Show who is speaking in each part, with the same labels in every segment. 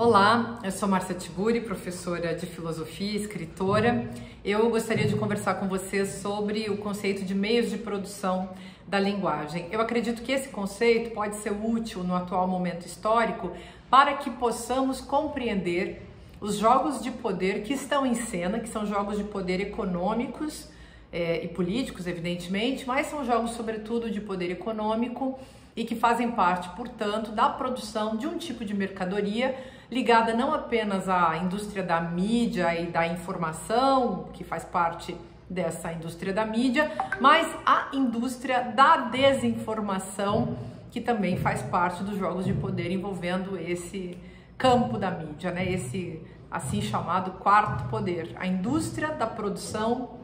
Speaker 1: Olá, eu sou Márcia Tiburi, professora de filosofia e escritora. Eu gostaria de conversar com vocês sobre o conceito de meios de produção da linguagem. Eu acredito que esse conceito pode ser útil no atual momento histórico para que possamos compreender os jogos de poder que estão em cena, que são jogos de poder econômicos e políticos, evidentemente, mas são jogos, sobretudo, de poder econômico e que fazem parte, portanto, da produção de um tipo de mercadoria ligada não apenas à indústria da mídia e da informação, que faz parte dessa indústria da mídia, mas à indústria da desinformação, que também faz parte dos jogos de poder envolvendo esse campo da mídia, né? Esse assim chamado quarto poder, a indústria da produção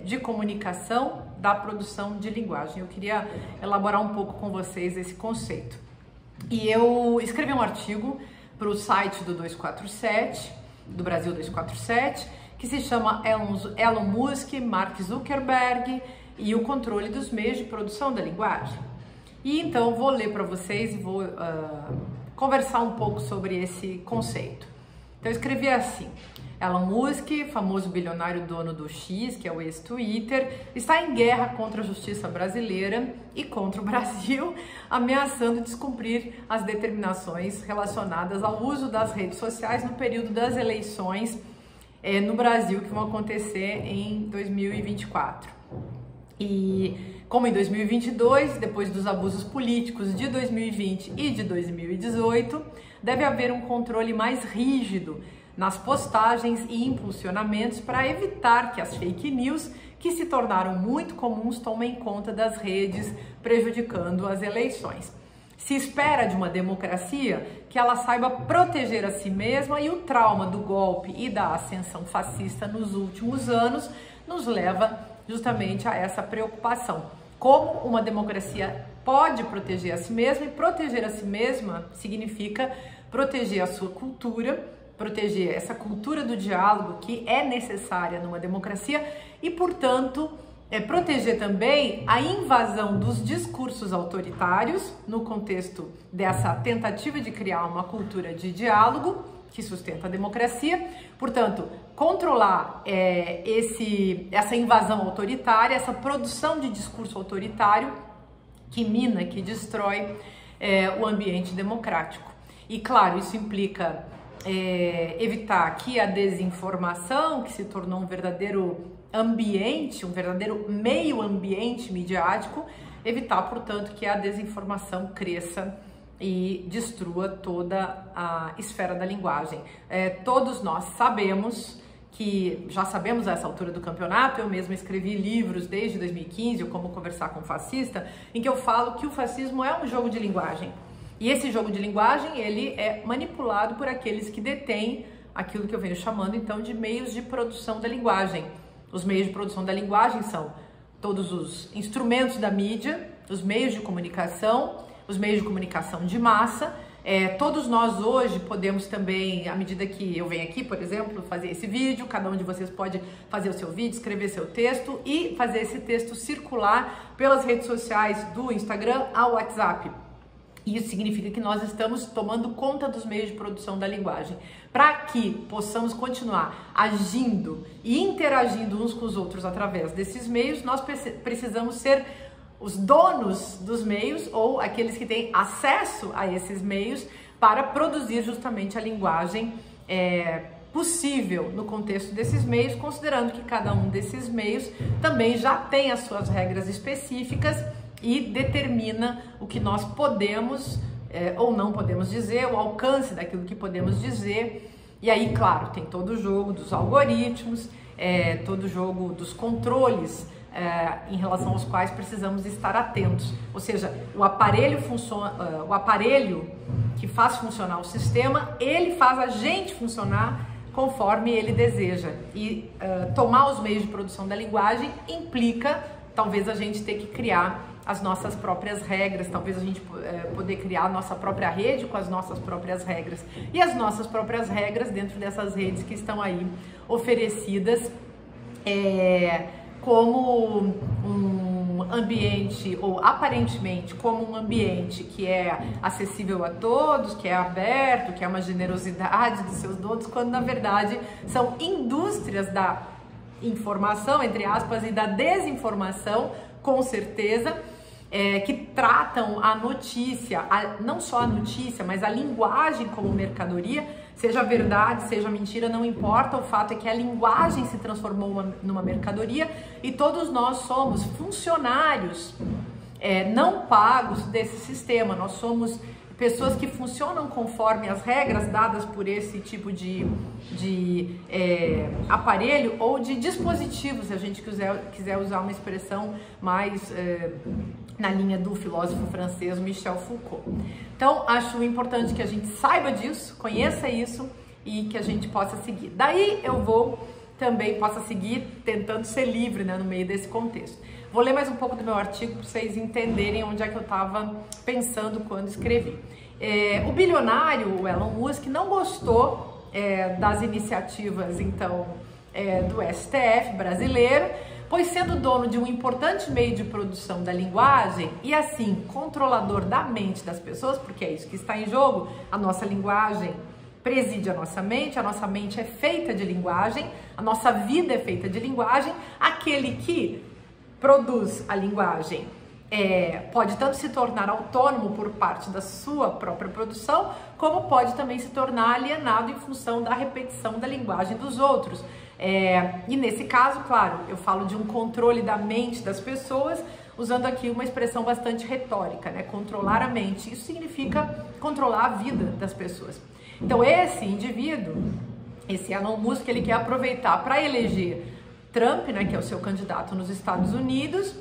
Speaker 1: de comunicação, da produção de linguagem. Eu queria elaborar um pouco com vocês esse conceito. E eu escrevi um artigo para o site do 247, do Brasil 247, que se chama Elon Musk, Mark Zuckerberg e o controle dos meios de produção da linguagem. E então vou ler para vocês e vou conversar um pouco sobre esse conceito. Então eu escrevi assim: Elon Musk, famoso bilionário dono do X, que é o ex-Twitter, está em guerra contra a justiça brasileira e contra o Brasil, ameaçando descumprir as determinações relacionadas ao uso das redes sociais no período das eleições no Brasil, que vão acontecer em 2024. E como em 2022, depois dos abusos políticos de 2020 e de 2018, deve haver um controle mais rígido nas postagens e impulsionamentos para evitar que as fake news, que se tornaram muito comuns, tomem conta das redes, prejudicando as eleições. Se espera de uma democracia que ela saiba proteger a si mesma, e o trauma do golpe e da ascensão fascista nos últimos anos nos leva justamente a essa preocupação. Como uma democracia pode proteger a si mesma, e proteger a si mesma significa proteger a sua cultura, proteger essa cultura do diálogo que é necessária numa democracia e, portanto, proteger também a invasão dos discursos autoritários no contexto dessa tentativa de criar uma cultura de diálogo que sustenta a democracia. Portanto, controlar essa invasão autoritária, essa produção de discurso autoritário que mina, que destrói o ambiente democrático. E, claro, isso implica evitar que a desinformação, que se tornou um verdadeiro ambiente, um verdadeiro meio ambiente midiático, evitar, portanto, que a desinformação cresça e destrua toda a esfera da linguagem. Todos nós sabemos que, já sabemos a essa altura do campeonato, eu mesma escrevi livros desde 2015, o Como Conversar com o Fascista, em que eu falo que o fascismo é um jogo de linguagem. E esse jogo de linguagem, ele é manipulado por aqueles que detêm aquilo que eu venho chamando, então, de meios de produção da linguagem. Os meios de produção da linguagem são todos os instrumentos da mídia, os meios de comunicação, os meios de comunicação de massa. Todos nós hoje podemos também, à medida que eu venho aqui, por exemplo, fazer esse vídeo, cada um de vocês pode fazer o seu vídeo, escrever seu texto e fazer esse texto circular pelas redes sociais, do Instagram ao WhatsApp. Isso significa que nós estamos tomando conta dos meios de produção da linguagem. Para que possamos continuar agindo e interagindo uns com os outros através desses meios, nós precisamos ser os donos dos meios ou aqueles que têm acesso a esses meios para produzir justamente a linguagem possível no contexto desses meios, considerando que cada um desses meios também já tem as suas regras específicas e determina o que nós podemos ou não podemos dizer, o alcance daquilo que podemos dizer. E aí, claro, tem todo o jogo dos algoritmos, todo o jogo dos controles em relação aos quais precisamos estar atentos. Ou seja, o aparelho que faz funcionar o sistema, ele faz a gente funcionar conforme ele deseja. E tomar os meios de produção da linguagem implica, talvez, a gente ter que criar as nossas próprias regras, talvez a gente poder criar a nossa própria rede com as nossas próprias regras. E as nossas próprias regras dentro dessas redes que estão aí oferecidas como um ambiente, ou aparentemente como um ambiente que é acessível a todos, que é aberto, que é uma generosidade dos seus donos, quando na verdade são indústrias da informação, entre aspas, e da desinformação, com certeza, que tratam a notícia, não só a notícia, mas a linguagem como mercadoria, seja verdade, seja mentira, não importa, o fato é que a linguagem se transformou numa mercadoria e todos nós somos funcionários não pagos desse sistema, nós somos pessoas que funcionam conforme as regras dadas por esse tipo de aparelho ou de dispositivo, se a gente quiser usar uma expressão mais na linha do filósofo francês Michel Foucault. Então, acho importante que a gente saiba disso, conheça isso e que a gente possa seguir. Daí eu possa seguir tentando ser livre, né, no meio desse contexto. Vou ler mais um pouco do meu artigo para vocês entenderem onde é que eu estava pensando quando escrevi. O bilionário, o Elon Musk, não gostou das iniciativas, então, do STF brasileiro, pois sendo dono de um importante meio de produção da linguagem e assim controlador da mente das pessoas, porque é isso que está em jogo, a nossa linguagem preside a nossa mente é feita de linguagem, a nossa vida é feita de linguagem, aquele que produz a linguagem pode tanto se tornar autônomo por parte da sua própria produção, como pode também se tornar alienado em função da repetição da linguagem dos outros. E nesse caso, claro, eu falo de um controle da mente das pessoas, usando aqui uma expressão bastante retórica, né? Controlar a mente. Isso significa controlar a vida das pessoas. Então esse indivíduo, esse Elon Musk, ele quer aproveitar para eleger Trump, né, que é o seu candidato nos Estados Unidos,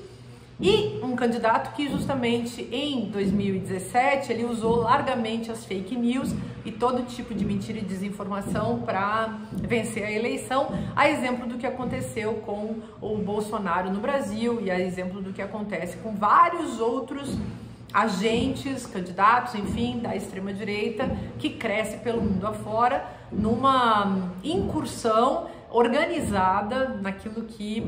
Speaker 1: e um candidato que justamente em 2017 ele usou largamente as fake news e todo tipo de mentira e desinformação para vencer a eleição, a exemplo do que aconteceu com o Bolsonaro no Brasil e a exemplo do que acontece com vários outros agentes, candidatos, enfim, da extrema-direita que cresce pelo mundo afora numa incursão organizada naquilo que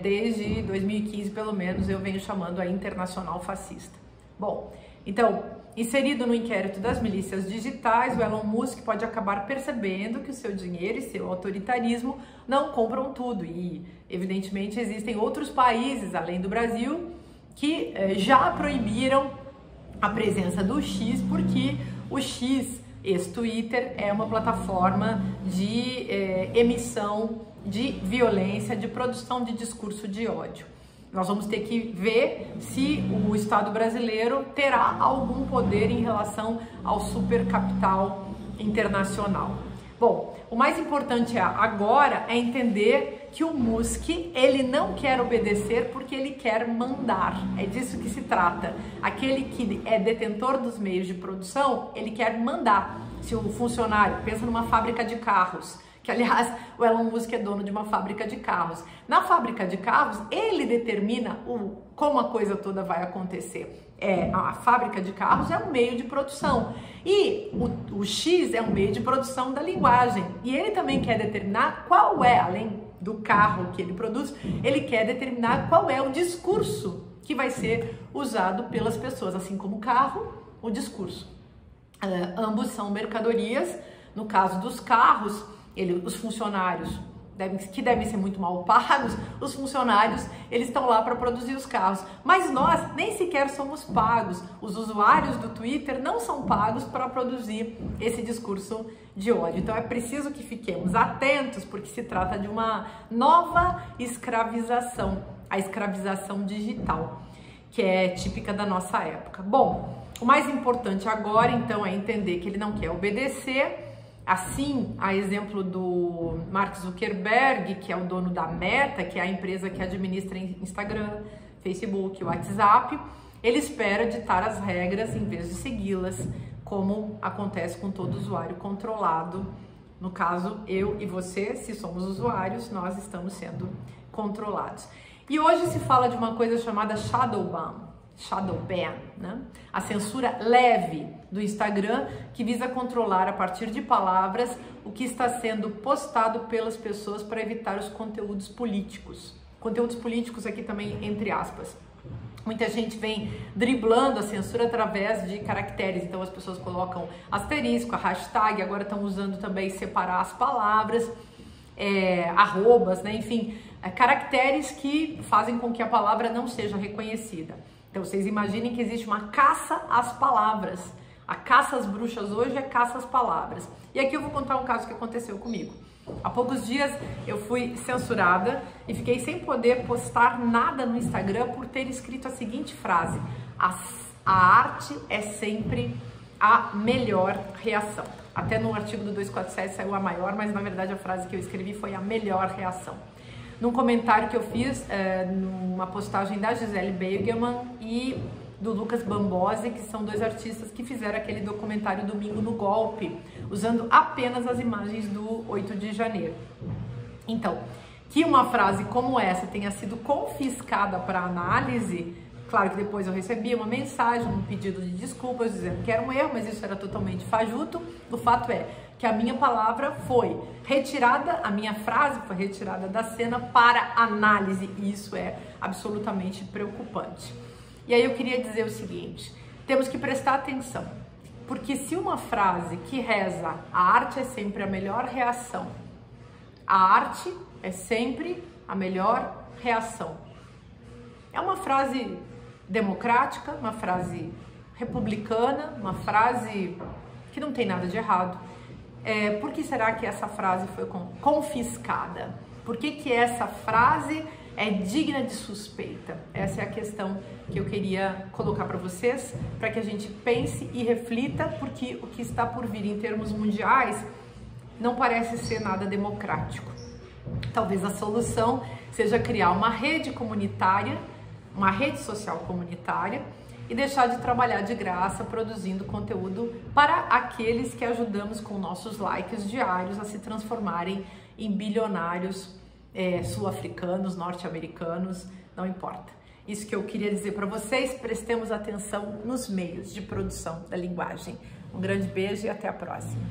Speaker 1: desde 2015 pelo menos eu venho chamando a internacional fascista. Bom, então, inserido no inquérito das milícias digitais, o Elon Musk pode acabar percebendo que o seu dinheiro e seu autoritarismo não compram tudo e, evidentemente, existem outros países além do Brasil que já proibiram a presença do X, porque o X, ex-Twitter, é uma plataforma de emissão de violência, de produção de discurso de ódio. Nós vamos ter que ver se o Estado brasileiro terá algum poder em relação ao supercapital internacional. Bom, o mais importante agora é entender que o Musk, ele não quer obedecer porque ele quer mandar. É disso que se trata. Aquele que é detentor dos meios de produção, ele quer mandar. Se o funcionário, pensa numa fábrica de carros, que aliás o Elon Musk é dono de uma fábrica de carros. Na fábrica de carros, ele determina como a coisa toda vai acontecer. A fábrica de carros é um meio de produção e o X é um meio de produção da linguagem. E ele também quer determinar qual é, além do carro que ele produz, ele quer determinar qual é o discurso que vai ser usado pelas pessoas, assim como o carro, o discurso. Ambos são mercadorias. No caso dos carros, os funcionários que devem ser muito mal pagos, os funcionários, eles estão lá para produzir os carros, mas nós nem sequer somos pagos, os usuários do Twitter não são pagos para produzir esse discurso de ódio. Então é preciso que fiquemos atentos, porque se trata de uma nova escravização, a escravização digital, que é típica da nossa época. Bom, o mais importante agora então é entender que ele não quer obedecer. Assim, a exemplo do Mark Zuckerberg, que é o dono da Meta, que é a empresa que administra Instagram, Facebook, WhatsApp, ele espera ditar as regras em vez de segui-las, como acontece com todo usuário controlado. No caso, eu e você, se somos usuários, nós estamos sendo controlados. E hoje se fala de uma coisa chamada shadow ban, né? A censura leve do Instagram, que visa controlar a partir de palavras o que está sendo postado pelas pessoas para evitar os conteúdos políticos. Conteúdos políticos aqui também entre aspas. Muita gente vem driblando a censura através de caracteres, então as pessoas colocam asterisco, a hashtag, agora estão usando também separar as palavras, arrobas, né? Enfim, caracteres que fazem com que a palavra não seja reconhecida. Então vocês imaginem que existe uma caça às palavras. A caça às bruxas hoje é caça às palavras. E aqui eu vou contar um caso que aconteceu comigo. Há poucos dias eu fui censurada e fiquei sem poder postar nada no Instagram por ter escrito a seguinte frase: a arte é sempre a melhor reação. Até no artigo do 247 saiu a maior, mas na verdade a frase que eu escrevi foi a melhor reação. Num comentário que eu fiz, numa postagem da Gisele Beigelman e do Lucas Bambosi, que são dois artistas que fizeram aquele documentário Domingo no Golpe, usando apenas as imagens do 8 de janeiro. Então, que uma frase como essa tenha sido confiscada para análise, claro que depois eu recebi uma mensagem, um pedido de desculpas, dizendo que era um erro, mas isso era totalmente fajuto. O fato é que a minha palavra foi retirada, a minha frase foi retirada da cena para análise, e isso é absolutamente preocupante. E aí eu queria dizer o seguinte: temos que prestar atenção, porque se uma frase que reza a arte é sempre a melhor reação, a arte é sempre a melhor reação, é uma frase democrática, uma frase republicana, uma frase que não tem nada de errado. Por que será que essa frase foi confiscada? Por que essa frase é digna de suspeita? Essa é a questão que eu queria colocar para vocês, para que a gente pense e reflita, porque o que está por vir em termos mundiais não parece ser nada democrático. Talvez a solução seja criar uma rede comunitária, uma rede social comunitária, e deixar de trabalhar de graça produzindo conteúdo para aqueles que ajudamos com nossos likes diários a se transformarem em bilionários sul-africanos, norte-americanos, não importa. Isso que eu queria dizer para vocês, prestemos atenção nos meios de produção da linguagem. Um grande beijo e até a próxima.